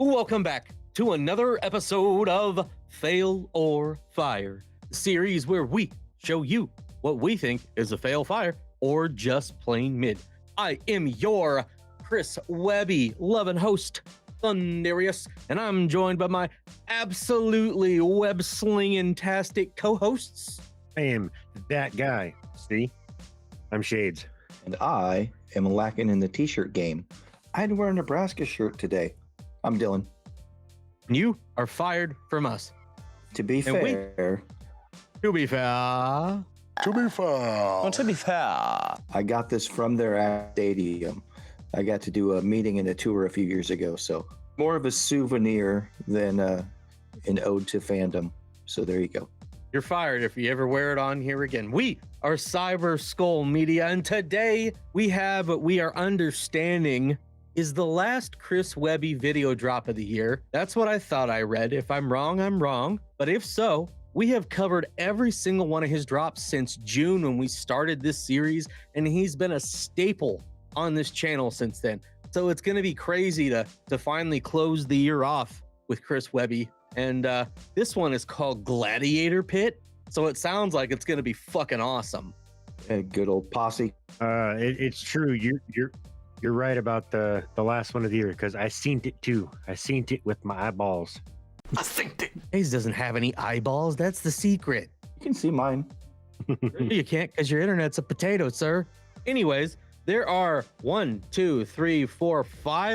Welcome back to another episode of Fail or Fire, the series where we show you what we think is a fail fire or just plain mid. I am your Chris Webby loving host, Thunderius, and I'm joined by my absolutely web-slinging-tastic co-hosts. I am that guy. See? I'm Shades. And I am lacking in the t-shirt game. I had to wear a Nebraska shirt today. I'm Dylan. You are fired from us. To be fair, To be fair, I got this from their stadium. I got to do a meeting and a tour a few years ago, so more of a souvenir than an ode to fandom. So there you go. you're fired if you ever wear it on here again. We are Cyber Skull Media, and today we have what we are understanding is the last Chris Webby video drop of the year. That's what I thought I read. If I'm wrong, I'm wrong. But if so, we have covered every single one of his drops since June when we started this series, and he's been a staple on this channel since then. So it's going to be crazy to finally close the year off with Chris Webby. And this one is called Gladiator Pit. So it sounds like it's going to be fucking awesome. A good old posse. It's true. You're right about the last one of the year because I seen it too. I seen it with my eyeballs. I think that Hayes doesn't have any eyeballs. That's the secret. You can see mine. You can't because your internet's a potato, sir. Anyways, there are 5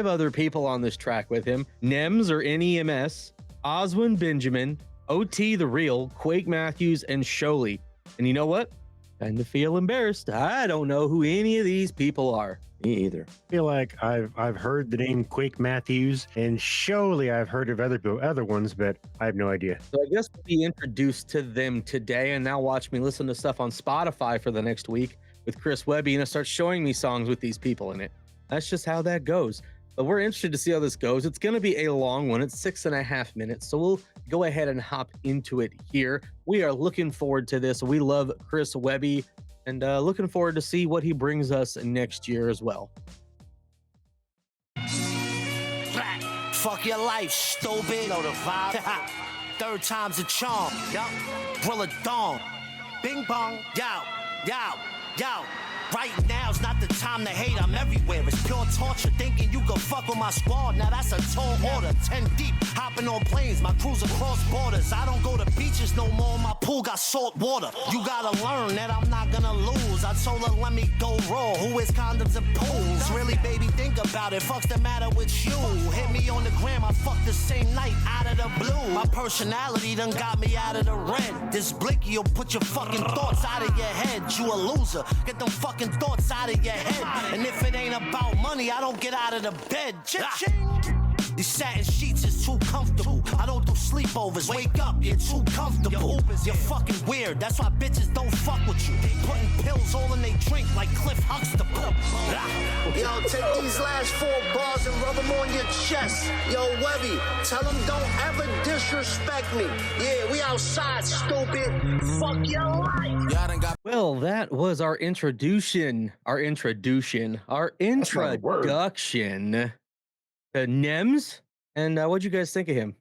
other people on this track with him. Nems or NEMS, Oswin Benjamin, OT the Real, Quake Matthews, and Sholey. And you know what? Kind of feel embarrassed. I don't know who any of these people are. Me either. I feel like I've heard the name Quake Matthews, and surely I've heard of other ones, but I have no idea. So I guess we'll be introduced to them today, and now watch me listen to stuff on Spotify for the next week with Chris Webby, and it starts showing me songs with these people in it. That's just how that goes. But we're interested to see how this goes. It's going to be a long one. It's 6.5 minutes, so we'll go ahead and hop into it here. We are looking forward to this. We love Chris Webby, and looking forward to see what he brings us next year as well. Fuck your life, stupid. Know the vibe. Third time's a charm. Yup. Brill a dong. Bing bong. Yo, yo, yo. Right now's not the time to hate, I'm everywhere. It's pure torture, thinking you can fuck with my squad. Now that's a tall order, 10 deep, hopping on planes, my crews across borders. I don't go to beaches no more, my pool got salt water. You gotta learn that I'm not gonna lose. I told her let me go raw, who is condoms and pools? Really baby, think about it, fuck's the matter with you? Hit me on the gram, I fucked the same night out of the blue. My personality done got me out of the red. This blicky'll put your fucking thoughts out of your head. You a loser, get them fucking thoughts out of your head. And if it ain't about money, I don't get out of the bed. These satin sheets is too comfortable. I don't do sleepovers. Wake up, you're too comfortable. You're fucking weird. That's why bitches don't fuck with you. Putting pills all in they drink like Cliff Huxtable. Yo, take these last 4 bars and rub them on your chest. Yo, Webby, tell them don't ever disrespect me. Yeah, we outside, stupid. Fuck your life. Well, that was our introduction to Nems. And what'd you guys think of him?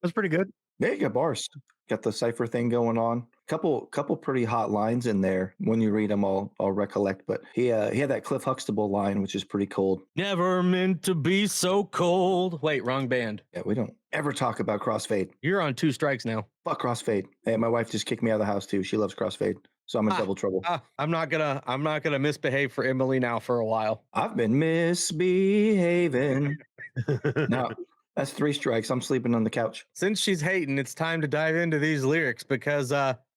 That's pretty good. Yeah, you got bars. Got the cipher thing going on. Couple pretty hot lines in there. When you read them, I'll recollect. But he had that Cliff Huxtable line, which is pretty cold. Never meant to be so cold. Wait, wrong band. Yeah, we don't ever talk about Crossfade. You're on 2 strikes now. Fuck Crossfade. Hey, my wife just kicked me out of the house too. She loves Crossfade, so I'm in double trouble. I'm not gonna misbehave for Emily now for a while. I've been misbehaving. No, that's 3 strikes. I'm sleeping on the couch. Since she's hating, it's time to dive into these lyrics because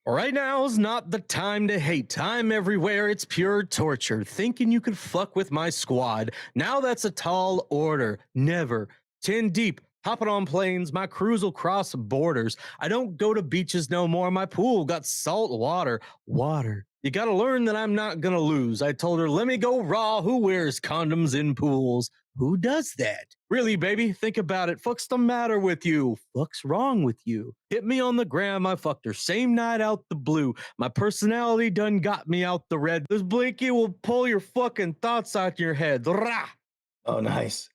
right now is not the time to hate. Time everywhere, it's pure torture. Thinking you could fuck with my squad. Now that's a tall order. Never. 10 deep. Hopping on planes, my crews will cross borders. I don't go to beaches no more. My pool got salt water. Water. You gotta learn that I'm not gonna lose. I told her, let me go raw. Who wears condoms in pools? Who does that? Really, baby, think about it. Fuck's the matter with you? Fuck's wrong with you? Hit me on the gram, I fucked her. Same night out the blue. My personality done got me out the red. This blinky will pull your fucking thoughts out your head. Rah! Oh, nice.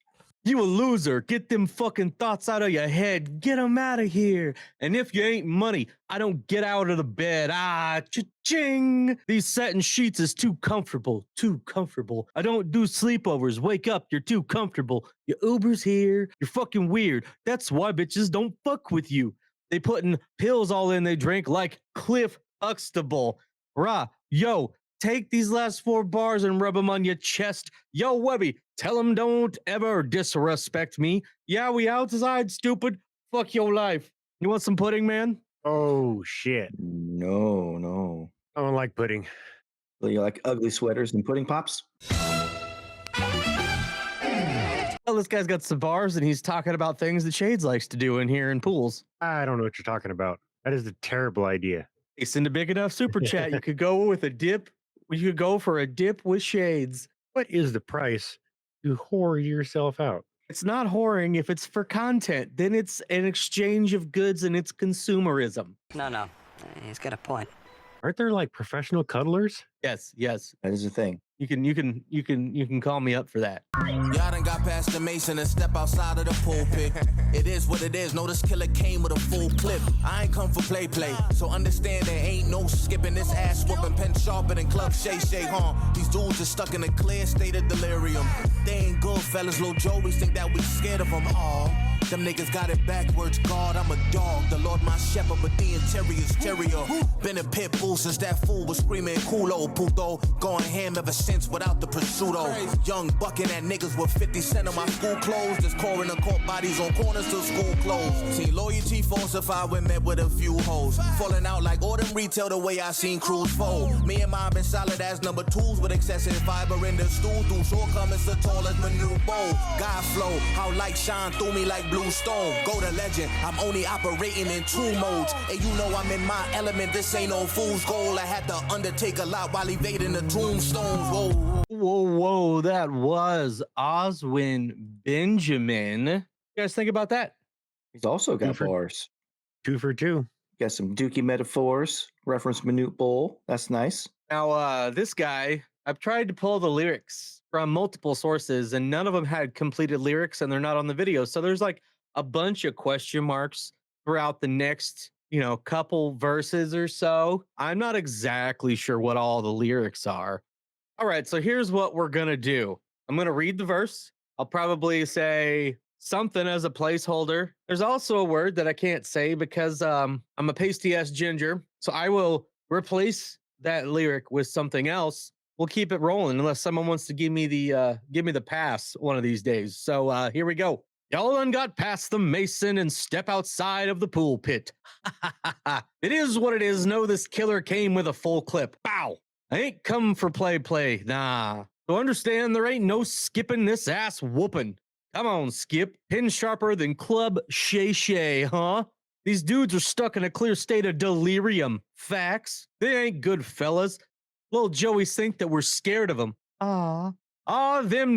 You a loser. Get them fucking thoughts out of your head. Get them out of here. And if you ain't money, I don't get out of the bed. Cha-ching. These satin sheets is too comfortable. Too comfortable. I don't do sleepovers. Wake up. You're too comfortable. Your Uber's here. You're fucking weird. That's why bitches don't fuck with you. They putting pills all in they drink like Cliff Huxtable. Rah, yo, take these last 4 bars and rub them on your chest. Yo, Webby, tell them don't ever disrespect me. Yeah, we outside, stupid. Fuck your life. You want some pudding, man? Oh shit! No. I don't like pudding. So you like ugly sweaters and pudding pops? Well, this guy's got some bars and he's talking about things that Shades likes to do in here in pools. I don't know what you're talking about. That is a terrible idea. Hey, send a big enough super chat. You could go with a dip. You could go for a dip with Shades. What is the price to whore yourself out? It's not whoring if it's for content. Then it's an exchange of goods and it's consumerism. No. He's got a point. Aren't there like professional cuddlers? Yes. That is a thing. You can call me up for that. Y'all done got past the mason and step outside of the pulpit. It is what it is. No, this killer came with a full clip. I ain't come for play. So understand there ain't no skipping this ass whooping. Pen sharper than Club Shay, huh? These dudes are stuck in a clear state of delirium. They ain't good, fellas. Lil Joey's think that we scared of them. Aw, them niggas got it backwards. God, I'm a dog. The Lord my shepherd, but the interior's terrier. Been a pit bull since that fool was screaming culo puto. Going ham ever since without the prosciutto. Young bucking at niggas with 50 cent on my school clothes. Just coroner court bodies on corners till school closed. Seen loyalty falsified when met with a few hoes. Falling out like all them retail the way I seen crews fold. Me and mine been solid as number 2s with excessive fiber in the stool. Through shortcomings so tall as my new bowl. God flow, how light shine through me like blue stone. Go to legend, I'm only operating in 2 modes. And you know I'm in my element, this ain't no fool's goal. I had to undertake a lot while evading the tombstones. Whoa, that was Oswin Benjamin. You guys think about that? He's also got for- bars. 2 for 2. Got some Dookie metaphors, reference Minute Bowl. That's nice. Now, this guy, I've tried to pull the lyrics from multiple sources, and none of them had completed lyrics, and they're not on the video. So there's like a bunch of question marks throughout the next, couple verses or so. I'm not exactly sure what all the lyrics are. All right, so here's what we're going to do. I'm going to read the verse. I'll probably say something as a placeholder. There's also a word that I can't say because I'm a pasty-ass ginger. So I will replace that lyric with something else. We'll keep it rolling unless someone wants to give me the pass one of these days. So here we go. Y'all done got past the mason and step outside of the pool pit. It is what it is. No, this killer came with a full clip. Bow. I ain't come for play. Nah. So understand there ain't no skipping this ass whooping. Come on, Skip. Pin sharper than Club Shay, huh? These dudes are stuck in a clear state of delirium. Facts. They ain't good fellas. Little Joey's think that we're scared of them. Them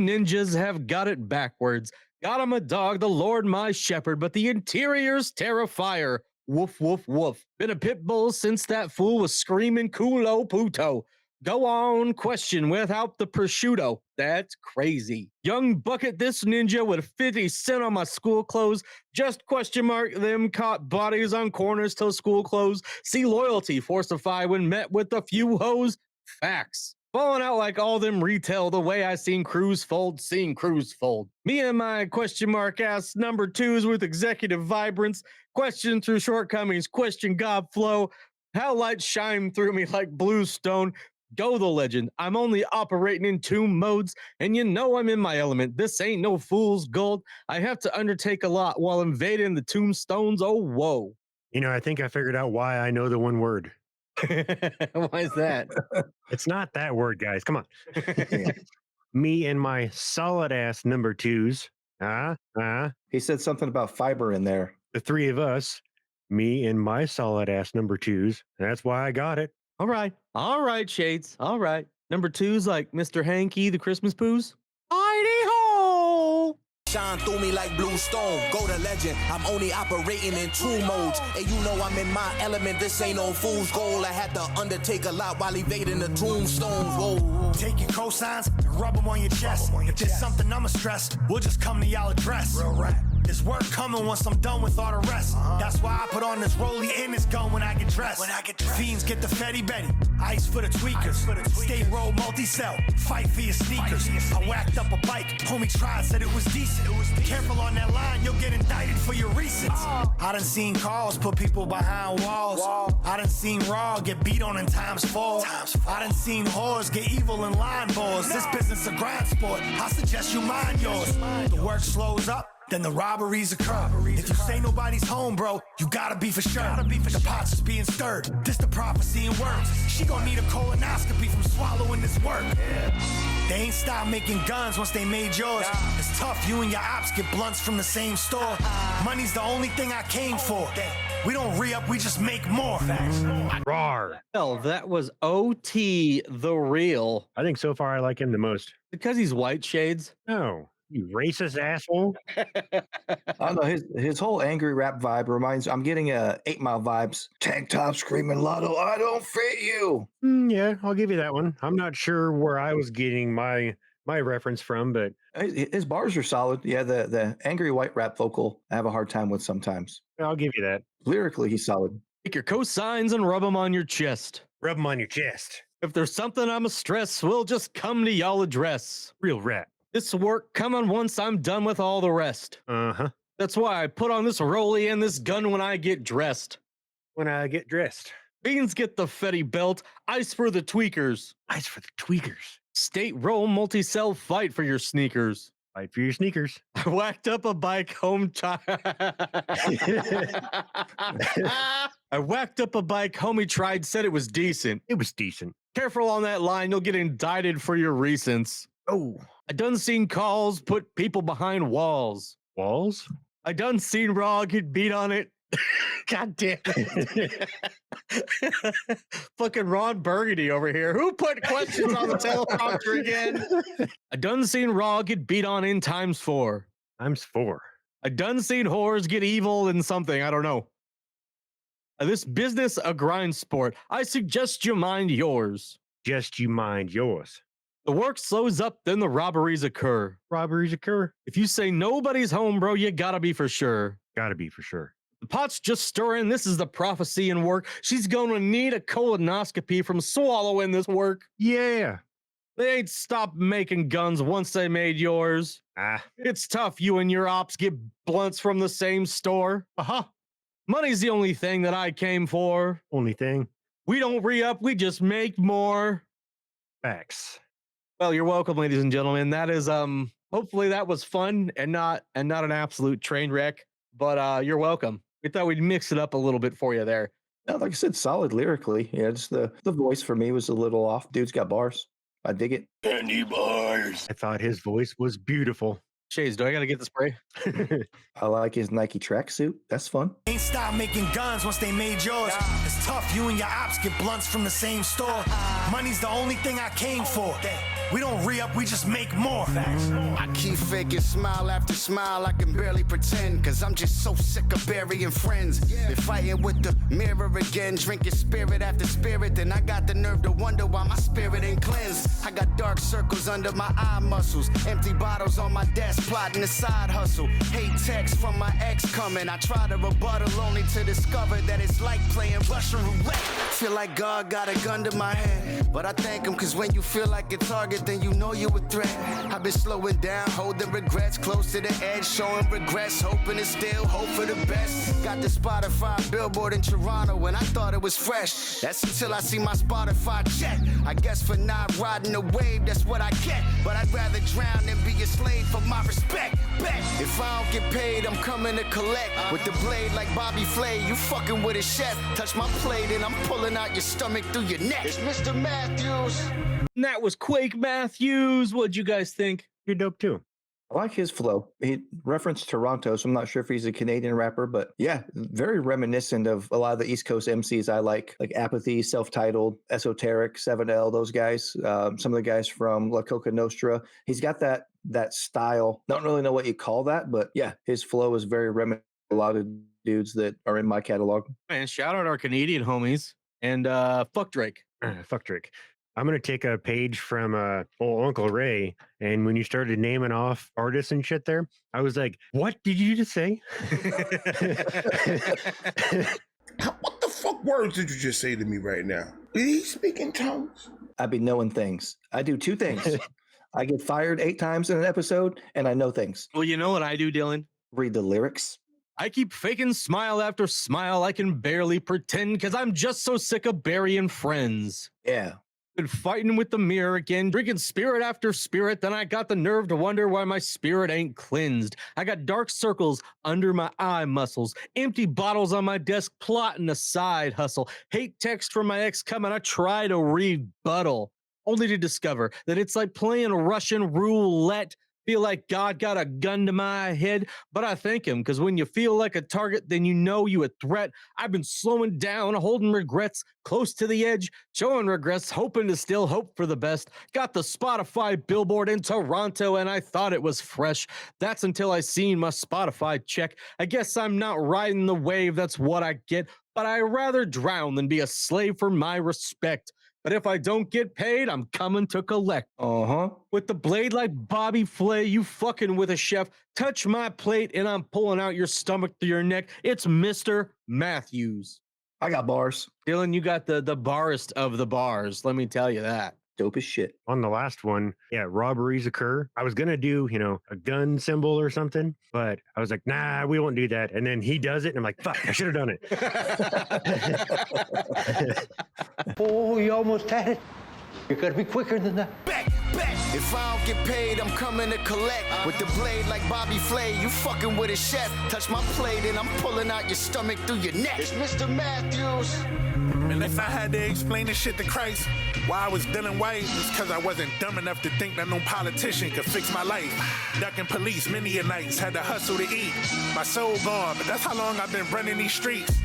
ninjas have got it backwards. Got him a dog, the Lord my shepherd, but the interior's terrifier. Woof, woof, woof. Been a pit bull since that fool was screaming culo puto. Go on, question without the prosciutto. That's crazy. Young bucket this ninja with 50 cent on my school clothes. Just question mark them caught bodies on corners till school closed. See loyalty falsify when met with a few hoes. Facts. Falling out like all them retail the way I seen crews fold. Me and my question mark ass number 2s with executive vibrance. Question through shortcomings. Question God flow. How light shine through me like blue stone. Go the legend. I'm only operating in 2 modes, and I'm in my element. This ain't no fool's gold. I have to undertake a lot while invading the tombstones. Oh, whoa. I think I figured out why I know the one word. Why is that? It's not that word, guys. Come on. Me and my solid ass number 2s. He said something about fiber in there. The 3 of us. Me and my solid ass number 2s. That's why I got it. All right, Shades. All right. Number 2's like Mr. Hanky, the Christmas poos. Heidi ho! Shine through me like blue stone, go to legend. I'm only operating in two modes. And you know I'm in my element, this ain't no fool's goal. I had to undertake a lot while evading the tombstones. Whoa. Take your cosigns and rub them on your chest. If there's something I'ma stress, we'll just come to y'all address. Real rap. There's work coming once I'm done with all the rest. That's why I put on this rollie and this gun when I get dressed. Fiends get the Fetty Betty, ice for the tweakers. Stay roll multi-cell, fight for your sneakers. I whacked up a bike, homie tried, said it was decent. Careful on that line, you'll get indicted for your recents. I done seen cars put people behind walls. I done seen Raw get beat on in times 4. I done seen whores get evil in line balls. This business a grind sport, I suggest you mind yours. The work slows up, then the robberies occur. If you say nobody's home, bro, you gotta be for sure. The pots is being stirred. This the prophecy in words. She gon' need a colonoscopy from swallowing this work. They ain't stopped making guns once they made yours. It's tough, you and your ops get blunts from the same store. Money's the only thing I came for. We don't re-up, we just make more. Rawr. Well, that was OT the real. I think so far I like him the most. Because he's white shades. No, you racist asshole. I don't know, his whole angry rap vibe reminds. I'm getting 8 Mile vibes. Tank top screaming Lotto, I don't fit you. Yeah, I'll give you that one. I'm not sure where I was getting my reference from, but His bars are solid. Yeah, the angry white rap vocal I have a hard time with sometimes. I'll give you that. Lyrically, he's solid. Take your cosigns and rub them on your chest. Rub them on your chest. If there's something I'm a stress, we'll just come to y'all address. Real rap. This work coming once I'm done with all the rest. Uh-huh. That's why I put on this rollie and this gun when I get dressed. When I get dressed. Beans get the Fetty belt, ice for the tweakers. Ice for the tweakers. State roll multi-cell fight for your sneakers. Fight for your sneakers. I whacked up a bike home I whacked up a bike, homie tried, said it was decent. It was decent. Careful on that line, you'll get indicted for your recents. Oh. I done seen calls put people behind walls. Walls? I done seen Raw get beat on it. God damn it. Fucking Ron Burgundy over here. Who put questions on the teleprompter again? I done seen Raw get beat on in times 4. Times 4. I done seen whores get evil in something. I don't know. This business a grind sport. I suggest you mind yours. Just you mind yours. The work slows up, then the robberies occur. Robberies occur. If you say nobody's home, bro, you gotta be for sure. Gotta be for sure. The pot's just stirring. This is the prophecy in work. She's gonna need a colonoscopy from swallowing this work. Yeah. They ain't stopped making guns once they made yours. It's tough. You and your ops get blunts from the same store. Money's the only thing that I came for. Only thing. We don't re-up, we just make more. Facts. Well, you're welcome, ladies and gentlemen. That is hopefully that was fun and not an absolute train wreck. But you're welcome. We thought we'd mix it up a little bit for you there. Yeah, like I said, solid lyrically. Yeah, just the voice for me was a little off. Dude's got bars. I dig it. Any bars. I thought his voice was beautiful. Chase, do I gotta get the spray? I like his Nike tracksuit. That's fun. Ain't stopped making guns once they made yours. It's tough, you and your ops get blunts from the same store. Money's the only thing I came for. We don't re-up, we just make more. I keep faking smile after smile, I can barely pretend. Cause I'm just so sick of burying friends. Been fighting with the mirror again, drinking spirit after spirit. Then I got the nerve to wonder why my spirit ain't cleansed. I got dark circles under my eye muscles, empty bottles on my desk, plotting a side hustle. Hate texts from my ex coming, I try to rebuttal only to discover that it's like playing Russian roulette. Feel like God got a gun to my head, but I thank him cause when you feel like a target, then you know you a threat. I've been slowing down, holding regrets close to the edge, showing regrets, hoping to still hope for the best. Got the Spotify billboard in Toronto and I thought it was fresh. That's until I see my Spotify check. I guess for not riding the wave, that's what I get. But I'd rather drown than be a slave for my respect. Bet. If I don't get paid, I'm coming to collect. With the blade like Bobby Flay, you fucking with a chef. Touch my plate and I'm pulling out your stomach through your neck. It's Mr. Matthews. And that was Quake Matthews. What'd you guys think? You're dope too. I like his flow. He referenced Toronto, so I'm not sure if he's a Canadian rapper, but yeah, very reminiscent of a lot of the East Coast MCs I like Apathy, Self-Titled, Esoteric, 7L, those guys. Some of the guys from La Coca Nostra. He's got that that style. Don't really know what you call that, but yeah, his flow is very reminiscent of a lot of dudes that are in my catalog. Man, shout out our Canadian homies and fuck Drake. Fuck Drake. I'm gonna take a page from old Uncle Ray, and when you started naming off artists and shit there, I was like, "What did you just say?" What the fuck words did you just say to me right now? Did he speak in tongues? I be knowing things. I do two things. I get fired 8 times in an episode, and I know things. Well, you know what I do, Dylan? Read the lyrics. I keep faking smile after smile. I can barely pretend because I'm just so sick of burying friends. Yeah. Been fighting with the mirror again, drinking spirit after spirit. Then I got the nerve to wonder why my spirit ain't cleansed. I got dark circles under my eye muscles, empty bottles on my desk, plotting a side hustle. Hate text from my ex coming. I try to rebuttal, only to discover that it's like playing Russian roulette. Feel like God got a gun to my head, but I thank him because when you feel like a target, then you know you a threat. I've been slowing down, holding regrets close to the edge, showing regrets, hoping to still hope for the best. Got the Spotify billboard in Toronto and I thought it was fresh. That's until I seen my Spotify check. I guess I'm not riding the wave, that's what I get, but I'd rather drown than be a slave for my respect. But if I don't get paid, I'm coming to collect. With the blade like Bobby Flay, you fucking with a chef. Touch my plate and I'm pulling out your stomach through your neck. It's Mr. Matthews. I got bars. Dylan, you got the barest of the bars. Let me tell you that. Dope as shit. On the last one, yeah, robberies occur. I was gonna do, a gun symbol or something, but I was like, nah, we won't do that. And then he does it, and I'm like, fuck, I should have done it. Oh, you almost had it. You gotta be quicker than that. If I don't get paid, I'm coming to collect. With the blade like Bobby Flay, you fucking with a chef. Touch my plate and I'm pulling out your stomach through your neck. It's Mr. Matthews. And if I had to explain this shit to Christ, why I was dealing white, it's cause I wasn't dumb enough to think that no politician could fix my life. Ducking police many a nights, had to hustle to eat. My soul gone, but that's how long I've been running these streets.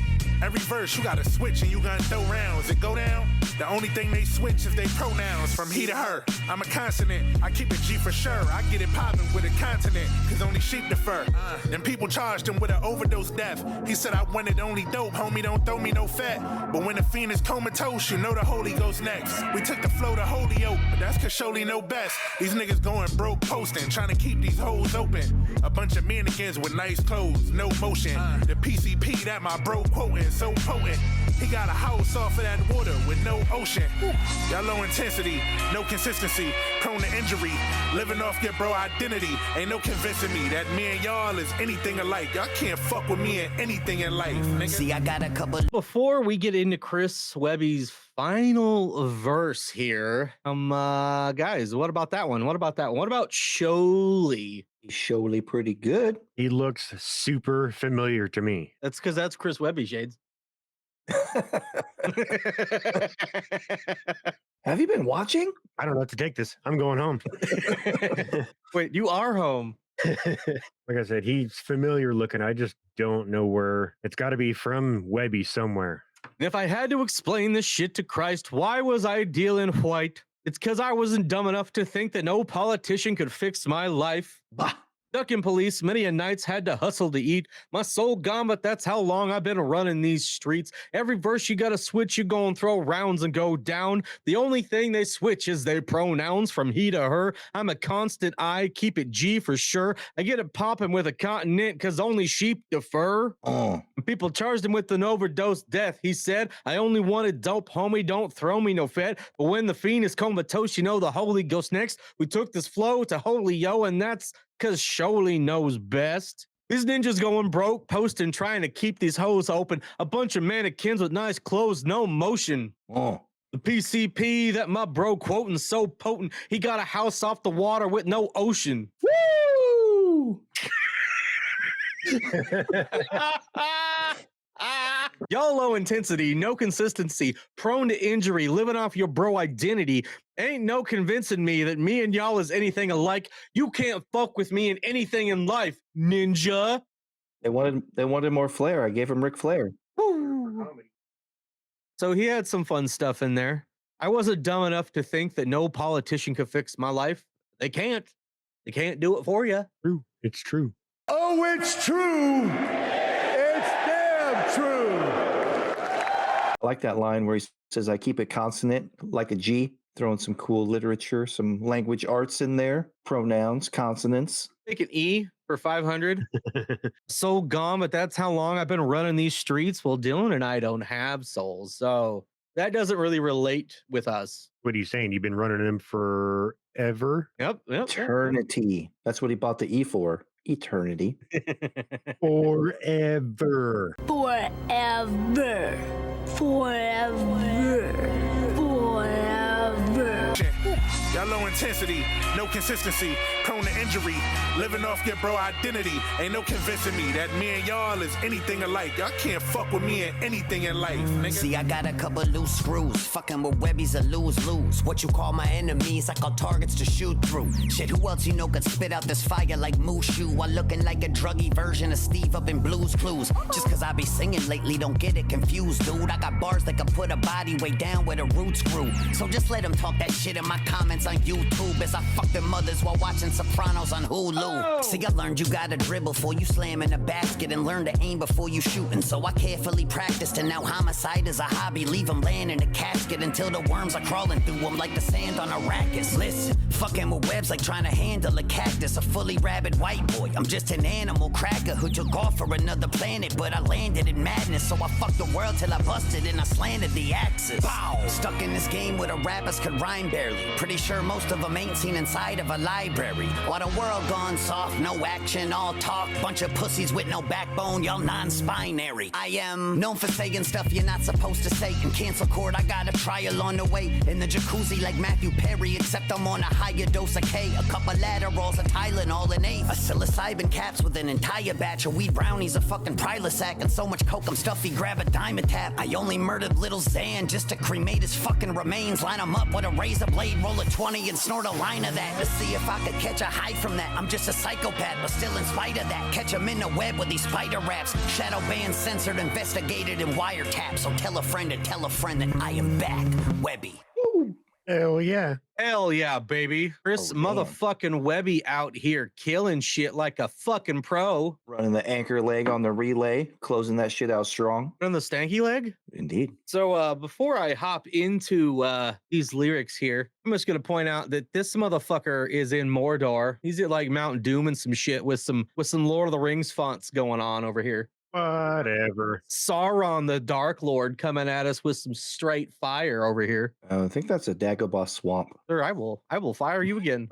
Every verse, you gotta switch and you gonna throw rounds. It go down? The only thing they switch is they pronouns from he to her. I'm a consonant, I keep it G for sure. I get it poppin' with a continent, cause only sheep defer. Then people charged him with an overdose death. He said I wanted only dope, homie, don't throw me no fat. But when the fiend is comatose, you know the Holy Ghost next. We took the flow to Holyoke, but that's cause Sholey know best. These niggas going broke posting, trying to keep these hoes open. A bunch of mannequins with nice clothes, no motion. The PCP that my bro quoting, so potent. He got a house off of that water with no ocean. Y'all low intensity, no consistency, prone to injury. Living off your bro identity, ain't no convincing me that me and y'all is anything alike. Y'all can't fuck with me in anything in life, nigga. See, I got a couple. Before we get into Chris Webby's final verse here, guys, what about that one? What about that one? What about Sholey? He's surely pretty good. He looks super familiar to me. That's because that's Chris Webby, Shades. Have you been watching? I don't know what to take this. I'm going home. Wait, you are home. Like I said, he's familiar looking. I just don't know where. It's got to be from Webby somewhere. If I had to explain this shit to Christ, why was I dealing white? It's because I wasn't dumb enough to think that no politician could fix my life. Bah. Ducking police, many a nights had to hustle to eat. My soul gone, but that's how long I've been running these streets. Every verse you gotta switch, you go and throw rounds and go down. The only thing they switch is their pronouns from he to her. I'm a constant I, keep it G for sure. I get it popping with a continent cause only sheep defer. People charged him with an overdose death. He said, I only wanted dope, homie, don't throw me no fed. But when the fiend is comatose, you know the Holy Ghost next. We took this flow to Holy Yo, and that's cause Sholey knows best. These ninjas going broke, posting, trying to keep these hoes open. A bunch of mannequins with nice clothes, no motion. The PCP that my bro quoting so potent, he got a house off the water with no ocean. Woo! Y'all low intensity, no consistency, prone to injury, living off your bro identity. Ain't no convincing me that me and y'all is anything alike. You can't fuck with me in anything in life, ninja. They wanted more flair. I gave him Ric Flair. So he had some fun stuff in there. I wasn't dumb enough to think that no politician could fix my life. They can't. They can't do it for you. True. It's true. Oh, it's true. It's damn true. I like that line where he says, I keep it consonant like a G, throwing some cool literature, some language arts in there, pronouns, consonants. Take an E for 500. So gone, but that's how long I've been running these streets. Well, Dylan and I don't have souls, so that doesn't really relate with us. What are you saying? You've been running them forever? Yep. Eternity. That's what he bought the E for. Eternity. Forever. Forever. Forever. Forever. Y'all low intensity, no consistency, prone to injury, living off your bro identity. Ain't no convincing me that me and y'all is anything alike. Y'all can't fuck with me in anything in life, nigga. See, I got a couple loose screws. Fucking with Webby's a lose-lose. What you call my enemies, I call targets to shoot through. Shit, who else you know could spit out this fire like Mushu while looking like a druggy version of Steve up in Blue's Clues? Just cause I be singing lately, don't get it confused, dude. I got bars that can put a body way down where the roots grew. So just let them talk that shit in my comments on YouTube as I fuck their mothers while watching Sopranos on Hulu. See, I learned you gotta dribble before you slam in a basket and learn to aim before you shootin'. So I carefully practiced and now homicide is a hobby. Leave them laying in a casket until the worms are crawling through them like the sand on Arrakis. Listen, fucking with webs like trying to handle a cactus. A fully rabid white boy, I'm just an animal cracker who took off for another planet, but I landed in madness. So I fucked the world till I busted and I slanted the axis. Bow. Stuck in this game where the rappers could rhyme barely. Pretty sure most of them ain't seen inside of a library. While the world gone soft, no action, all talk. Bunch of pussies with no backbone, y'all non-spinary. I am known for saying stuff you're not supposed to say. In cancel court, I got a trial on the way. In the jacuzzi like Matthew Perry, except I'm on a higher dose of K. A couple Adderalls, a Tylenol, and 8. A psilocybin caps with an entire batch of weed brownies, a fucking Prilosec, and so much coke I'm stuffy, grab a diamond tap. I only murdered little Xan just to cremate his fucking remains. Line him up with a razor blade, roll a 20 and snort a line of that to see if I could catch a high from that. I'm just a psychopath, but still in spite of that, catch him in the web with these spider raps. Shadow banned, censored, investigated, and wiretapped. So tell a friend that I am back, Webby. Hell yeah. Hell yeah, baby. Chris motherfucking Webby out here killing shit like a fucking pro. Running the anchor leg on the relay, closing that shit out strong. Running the stanky leg? Indeed. So before I hop into these lyrics here, I'm just going to point out that this motherfucker is in Mordor. He's at like Mount Doom and some shit with some Lord of the Rings fonts going on over here. Whatever. Sauron, the Dark Lord, coming at us with some straight fire over here. I think that's a Dagobah swamp. Sir, I will fire you again.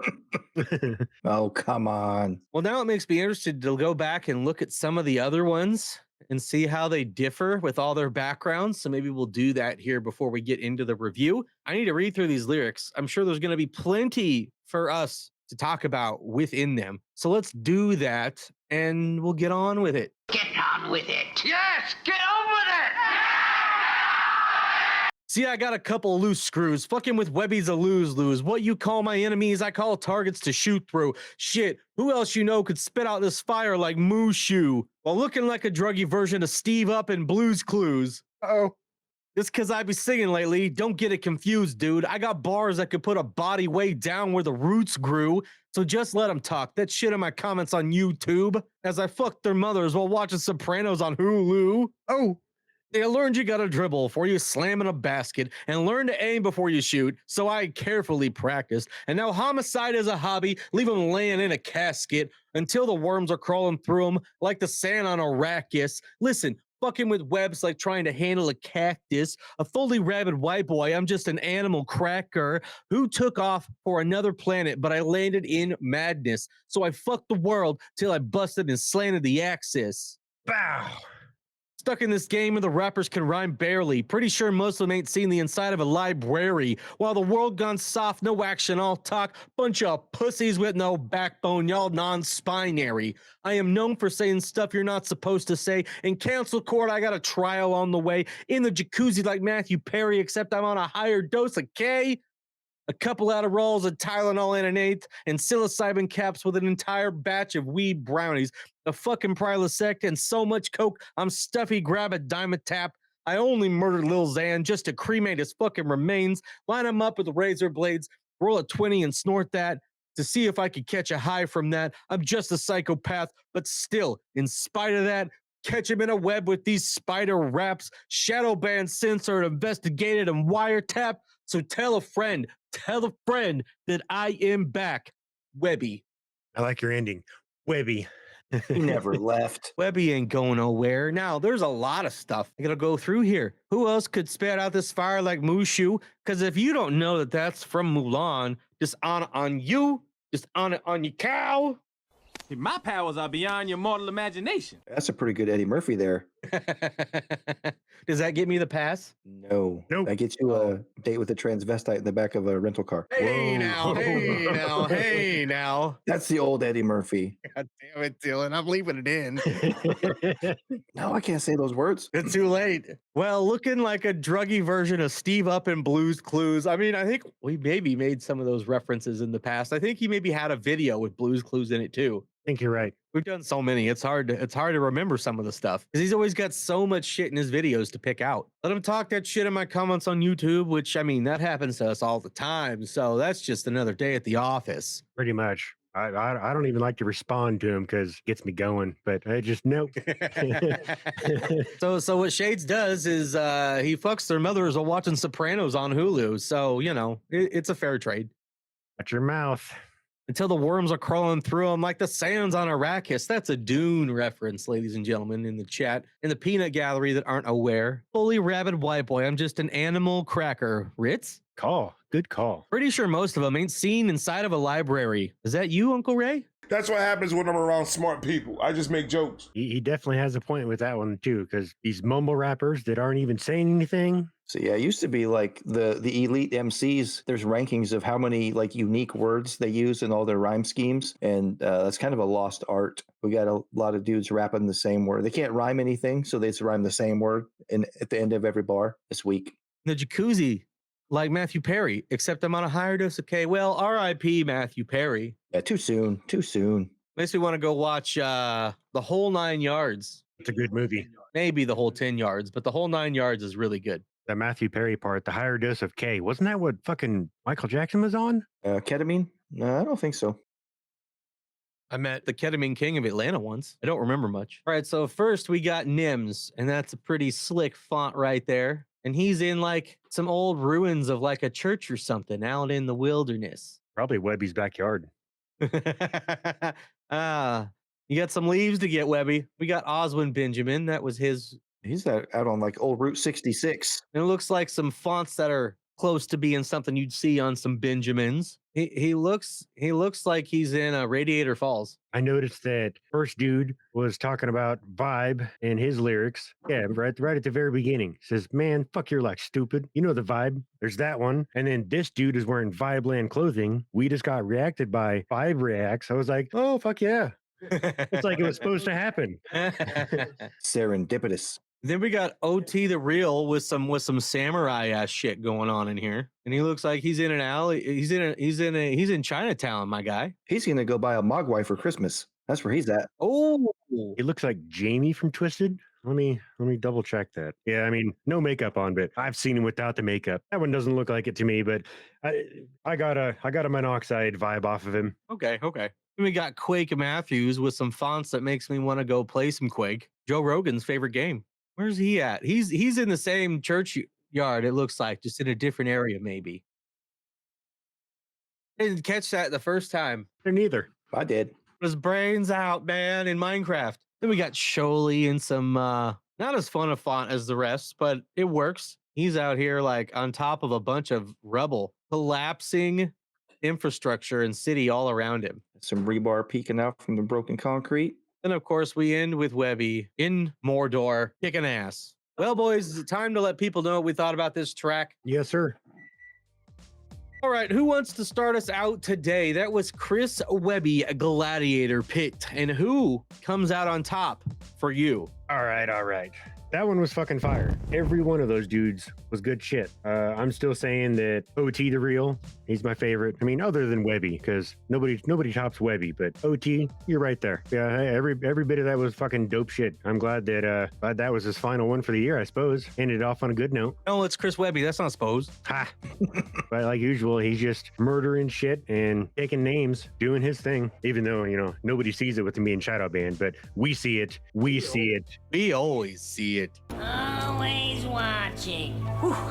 Oh, come on. Well, now it makes me interested to go back and look at some of the other ones and see how they differ with all their backgrounds. So maybe we'll do that here before we get into the review. I need to read through these lyrics. I'm sure there's going to be plenty for us to talk about within them. So let's do that and we'll get on with it. Get on with it. Yes, get on with it! See, I got a couple loose screws. Fucking with Webby's a lose-lose. What you call my enemies, I call targets to shoot through. Shit, who else you know could spit out this fire like Mushu while looking like a druggy version of Steve up in Blue's Clues? Uh-oh. Just because I be singing lately, don't get it confused, dude. I got bars that could put a body way down where the roots grew. So just let them talk. That shit in my comments on YouTube as I fucked their mothers while watching Sopranos on Hulu. Oh. They learned you gotta dribble before you slam in a basket and learn to aim before you shoot, so I carefully practiced. And now homicide is a hobby, leave them laying in a casket until the worms are crawling through them like the sand on Arrakis. Listen, fucking with webs like trying to handle a cactus, a fully rabid white boy, I'm just an animal cracker who took off for another planet, but I landed in madness. So I fucked the world till I busted and slanted the axis. Bow. Stuck in this game where the rappers can rhyme barely. Pretty sure most of them ain't seen the inside of a library. While the world gone soft, no action, all talk. Bunch of pussies with no backbone, y'all non-spinary. I am known for saying stuff you're not supposed to say. In cancel court, I got a trial on the way. In the jacuzzi like Matthew Perry, except I'm on a higher dose of K. A couple Adderalls, a Tylenol and an 8th, and psilocybin caps with an entire batch of weed brownies, a fucking Prilosec, and so much coke, I'm stuffy, grab a diamond tap. I only murdered Lil Xan just to cremate his fucking remains, line him up with razor blades, roll a 20 and snort that. to see if I could catch a high from that. I'm just a psychopath, but still, in spite of that, catch him in a web with these spider wraps, shadow banned, censored, investigated, and wiretap. So tell a friend that I am back, Webby. I like your ending, Webby. He never left. Webby ain't going nowhere. Now, there's a lot of stuff I gotta go through here. Who else could spat out this fire like Mushu? Because if you don't know that that's from Mulan, just on you, just on it on your cow. My powers are beyond your mortal imagination. That's a pretty good Eddie Murphy there. Does that get me the pass? No. Nope. That gets you a date with a transvestite in the back of a rental car. Hey now, hey now, hey now. That's the old Eddie Murphy. God damn it, Dylan. I'm leaving it in. No, I can't say those words. It's too late. Well, looking like a druggy version of Steve Up in Blue's Clues. I mean, I think we maybe made some of those references in the past. I think he maybe had a video with Blue's Clues in it too. I think you're right. We've done so many. It's hard to remember some of the stuff because he's always got so much shit in his videos to pick out. Let him talk that shit in my comments on YouTube, which I mean that happens to us all the time. So that's just another day at the office. Pretty much. I don't even like to respond to him because it gets me going, but I just nope. So what Shades does is he fucks their mothers while watching Sopranos on Hulu. So you know it's a fair trade. Watch your mouth. Until the worms are crawling through them like the sands on Arrakis. That's a Dune reference, ladies and gentlemen, in the chat. In the peanut gallery that aren't aware. Fully rabid white boy. I'm just an animal cracker. Ritz? Call. Good call. Pretty sure most of them ain't seen inside of a library. Is that you, Uncle Ray? That's what happens when I'm around smart people. I just make jokes. He definitely has a point with that one too, because these mumble rappers that aren't even saying anything. So yeah, it used to be like the elite MCs. There's rankings of how many like unique words they use in all their rhyme schemes, and that's kind of a lost art. We got a lot of dudes rapping the same word. They can't rhyme anything, so they just rhyme the same word at the end of every bar this week. The jacuzzi, like Matthew Perry, except I'm on a higher dose of K. Well, R.I.P. Matthew Perry. Yeah, too soon. Too soon. Makes me want to go watch The Whole 9 Yards. It's a good movie. Maybe The Whole 10 Yards, but The Whole 9 Yards is really good. The Matthew Perry part, the higher dose of K. Wasn't that what fucking Michael Jackson was on? Ketamine? No, I don't think so. I met the Ketamine King of Atlanta once. I don't remember much. All right, so first we got Nims, and that's a pretty slick font right there. And he's in like some old ruins of like a church or something out in the wilderness. Probably Webby's backyard. You got some leaves to get, Webby. We got Oswin Benjamin. That was his. He's out on like old Route 66. And it looks like some fonts that are close to being something you'd see on some Benjamins. He looks like he's in Radiator Falls. I noticed that first dude was talking about Vibe in his lyrics. Yeah, right at the very beginning. Says, man, fuck your life, stupid. You know the vibe. There's that one. And then this dude is wearing Vibeland clothing. We just got reacted by Vibe Reacts. I was like, oh, fuck yeah. It's like it was supposed to happen. Serendipitous. Then we got OT the Real with some samurai ass shit going on in here, and he looks like he's in an alley. He's in Chinatown, my guy. He's gonna go buy a Mogwai for Christmas. That's where he's at. Oh, he looks like Jamie from Twisted. Let me double check that. Yeah, I mean, no makeup on, but I've seen him without the makeup. That one doesn't look like it to me, but I got a monoxide vibe off of him. Okay. Then we got Quake Matthews with some fonts that makes me want to go play some Quake. Joe Rogan's favorite game. Where's he at? He's in the same church yard, it looks like, just in a different area, maybe. I didn't catch that the first time. Neither. I did. His brains out, man, in Minecraft. Then we got Sholey in some not as fun a font as the rest, but it works. He's out here like on top of a bunch of rubble, collapsing infrastructure and city all around him. Some rebar peeking out from the broken concrete. And of course, we end with Webby in Mordor kicking ass. Well, boys, is it time to let people know what we thought about this track? Yes, sir. All right, who wants to start us out today? That was Chris Webby, Gladiator Pit. And who comes out on top for you? All right. That one was fucking fire. Every one of those dudes was good shit. I'm still saying that OT the real, he's my favorite. I mean, other than Webby, because nobody tops Webby, but OT, you're right there. Yeah, every bit of that was fucking dope shit. I'm glad that was his final one for the year, I suppose. Ended off on a good note. No, it's Chris Webby. That's not supposed. Ha! But like usual, he's just murdering shit and taking names, doing his thing. Even though, you know, nobody sees it with him being shadow banned, but we see it. We see it. We always see it. Always watching.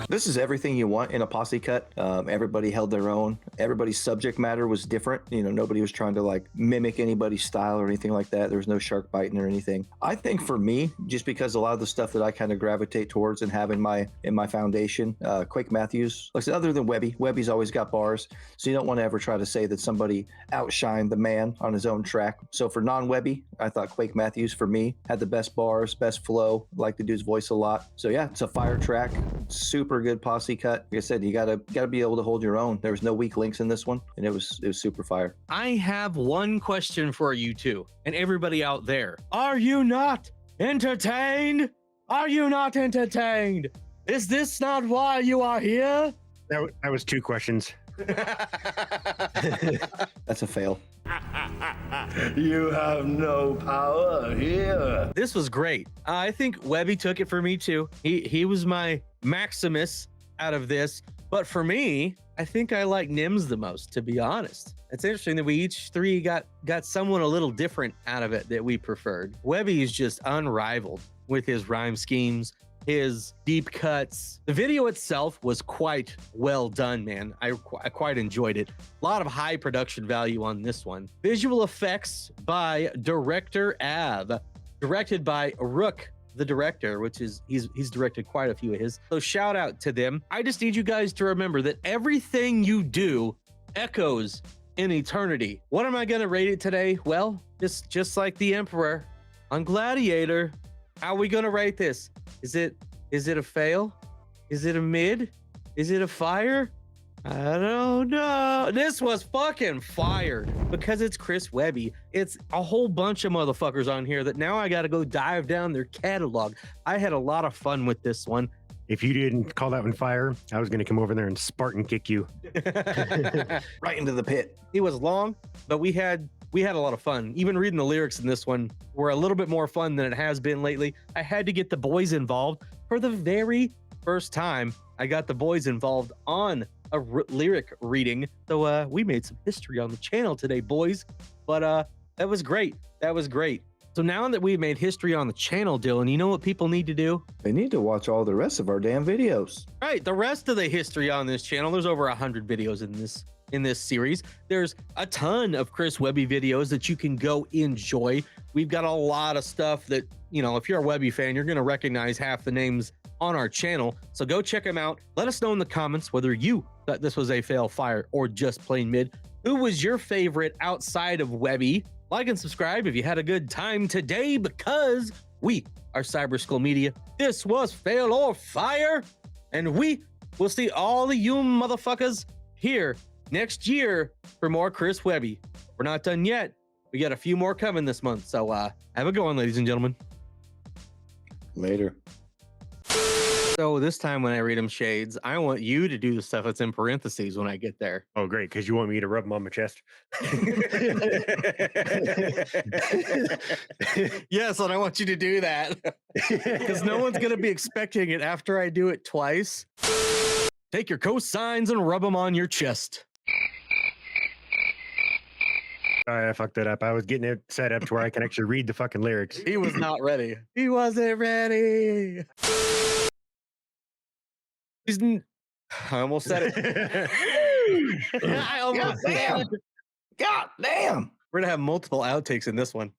This is everything you want in a posse cut. Everybody held their own. Everybody's subject matter was different. You know, nobody was trying to like mimic anybody's style or anything like that. There was no shark biting or anything. I think for me, just because a lot of the stuff that I kind of gravitate towards and have in my foundation, Quake Matthews, like I said, other than Webby's always got bars, so you don't want to ever try to say that somebody outshined the man on his own track. So for non-Webby, I thought Quake Matthews for me had the best bars, best flow. Like the dude's voice a lot. So yeah, it's a fire track. Super good posse cut. Like I said, you gotta be able to hold your own. There was no weak links in this one, and it was super fire. I have one question for you two and everybody out there. Are you not entertained? Are you not entertained? Is this not why you are here? That was two questions. That's a fail. You have no power here. This was great. I think Webby took it for me too. He was my Maximus out of this. But for me, I think I like Nims the most, to be honest. It's interesting that we each three got someone a little different out of it that we preferred. Webby is just unrivaled with his rhyme schemes, his deep cuts. The video itself was quite well done, man. I quite enjoyed it. A lot of high production value on this one. Visual effects by Director Av, directed by Rook, the director, which is he's directed quite a few of his. So shout out to them. I just need you guys to remember that everything you do echoes in eternity. What am I gonna rate it today? Well, just like the Emperor on Gladiator. How are we gonna rate this? Is it a fail? Is it a mid? Is it a fire? I don't know. This was fucking fire because it's Chris Webby. It's a whole bunch of motherfuckers on here that now I gotta go dive down their catalog. I had a lot of fun with this one. If you didn't call that one fire, I was gonna come over there and Spartan kick you. Right into the pit. It was long, but we had a lot of fun. Even reading the lyrics in this one were a little bit more fun than it has been lately. I had to get the boys involved for the very first time. I got the boys involved on a lyric reading. So we made some history on the channel today, boys. But that was great. That was great. So now that we've made history on the channel, Dylan, you know what people need to do? They need to watch all the rest of our damn videos. Right, the rest of the history on this channel. There's over 100 videos in this series. There's a ton of Chris Webby videos that you can go enjoy. We've got a lot of stuff that, you know, if you're a Webby fan, you're going to recognize half the names on our channel. So go check them out. Let us know in the comments whether you thought this was a fail, fire, or just plain mid. Who was your favorite outside of Webby? Like and subscribe if you had a good time today, because we are Cyber Skull Media. This was Fail or Fire, and we will see all of you motherfuckers here next year for more Chris Webby. We're not done yet. We got a few more coming this month. So have a good one, ladies and gentlemen. Later. So this time when I read them shades, I want you to do the stuff that's in parentheses when I get there. Oh, great, because you want me to rub them on my chest. Yes, and I want you to do that because no one's going to be expecting it after I do it twice. Take your cosigns and rub them on your chest. Sorry, I fucked that up. I was getting it set up to where I can actually read the fucking lyrics. He was not ready. He wasn't ready. I almost said it. I almost said it. God damn. We're going to have multiple outtakes in this one.